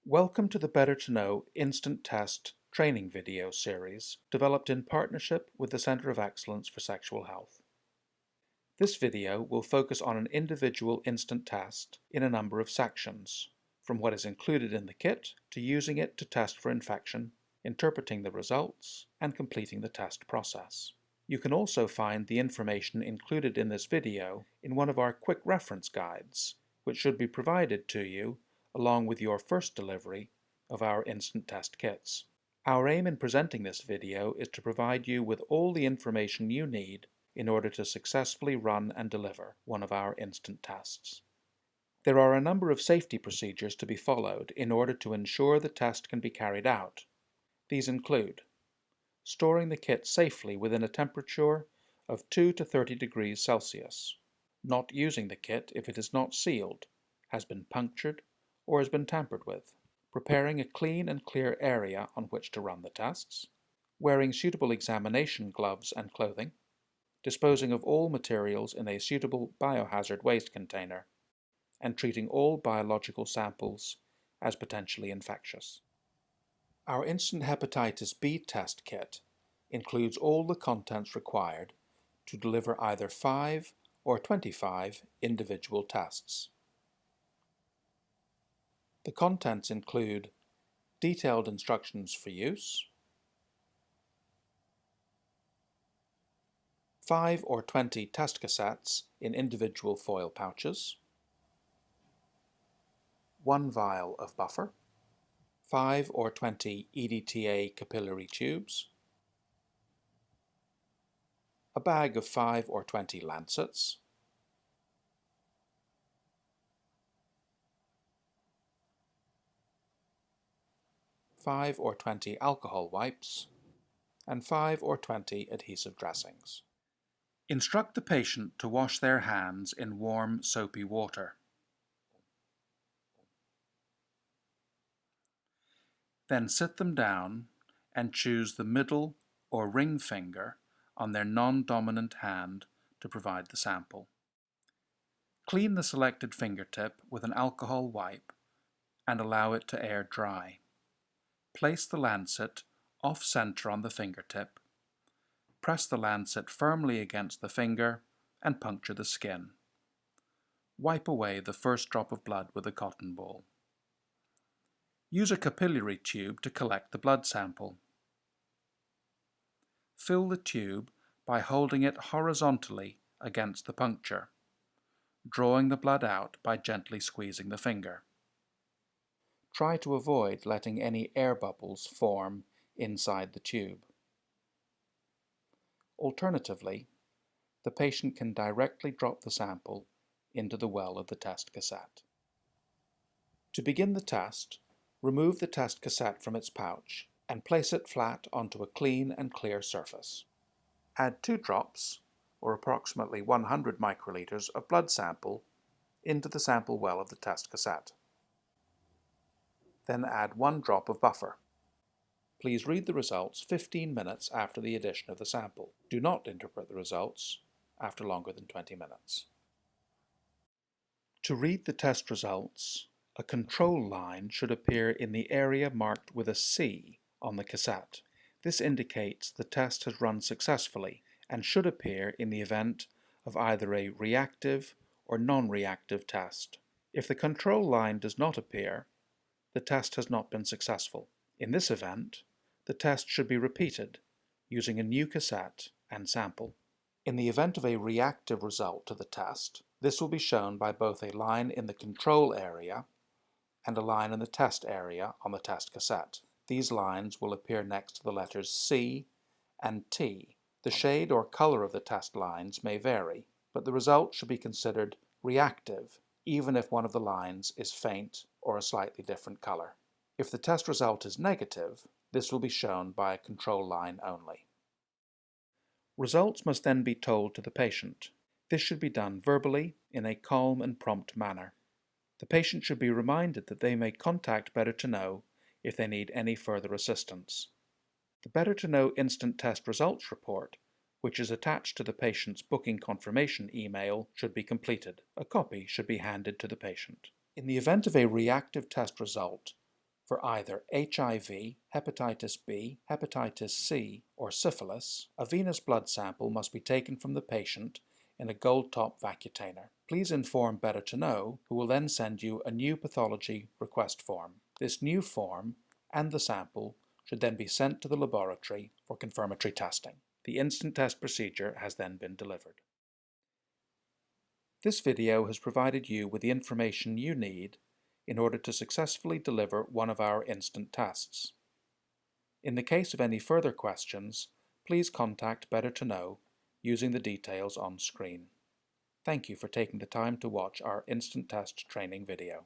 Welcome to the Better2Know Instant Test training video series developed in partnership with the Center of Excellence for Sexual Health. This video will focus on an individual instant test in a number of sections, from what is included in the kit to using it to test for infection, interpreting the results, and completing the test process. You can also find the information included in this video in one of our quick reference guides, which should be provided to you along with your first delivery of our instant test kits. Our aim in presenting this video is to provide you with all the information you need in order to successfully run and deliver one of our instant tests. There are a number of safety procedures to be followed in order to ensure the test can be carried out. These include storing the kit safely within a temperature of 2 to 30 degrees Celsius, not using the kit if it is not sealed, has been punctured, or has been tampered with, preparing a clean and clear area on which to run the tests, wearing suitable examination gloves and clothing, disposing of all materials in a suitable biohazard waste container, and treating all biological samples as potentially infectious. Our instant hepatitis B test kit includes all the contents required to deliver either 5 or 25 individual tests. The contents include detailed instructions for use, 5 or 20 test cassettes in individual foil pouches, 1 vial of buffer, 5 or 20 EDTA capillary tubes, a bag of 5 or 20 lancets, five or 20 alcohol wipes, and 5 or 20 adhesive dressings. Instruct the patient to wash their hands in warm, soapy water. Then sit them down and choose the middle or ring finger on their non-dominant hand to provide the sample. Clean the selected fingertip with an alcohol wipe and allow it to air dry. Place the lancet off-center on the fingertip, press the lancet firmly against the finger and puncture the skin. Wipe away the first drop of blood with a cotton ball. Use a capillary tube to collect the blood sample. Fill the tube by holding it horizontally against the puncture, drawing the blood out by gently squeezing the finger. Try to avoid letting any air bubbles form inside the tube. Alternatively, the patient can directly drop the sample into the well of the test cassette. To begin the test, remove the test cassette from its pouch and place it flat onto a clean and clear surface. Add 2 drops, or approximately 100 microliters of blood sample, into the sample well of the test cassette. Then add 1 drop of buffer. Please read the results 15 minutes after the addition of the sample. Do not interpret the results after longer than 20 minutes. To read the test results, a control line should appear in the area marked with a C on the cassette. This indicates the test has run successfully and should appear in the event of either a reactive or non-reactive test. If the control line does not appear, the test has not been successful. In this event, the test should be repeated using a new cassette and sample. In the event of a reactive result to the test, this will be shown by both a line in the control area and a line in the test area on the test cassette. These lines will appear next to the letters C and T. The shade or color of the test lines may vary, but the result should be considered reactive even if one of the lines is faint or a slightly different color. If the test result is negative, this will be shown by a control line only. Results must then be told to the patient. This should be done verbally in a calm and prompt manner. The patient should be reminded that they may contact Better2Know if they need any further assistance. The Better2Know Instant Test Results Report, which is attached to the patient's booking confirmation email, should be completed. A copy should be handed to the patient. In the event of a reactive test result, For either HIV, hepatitis B, hepatitis C, or syphilis, a venous blood sample must be taken from the patient in a gold-top vacutainer. Please inform Better2Know, who will then send you a new pathology request form. This new form and the sample should then be sent to the laboratory for confirmatory testing. The instant test procedure has then been delivered. This video has provided you with the information you need in order to successfully deliver one of our instant tests. In the case of any further questions, please contact Better2Know using the details on screen. Thank you for taking the time to watch our instant test training video.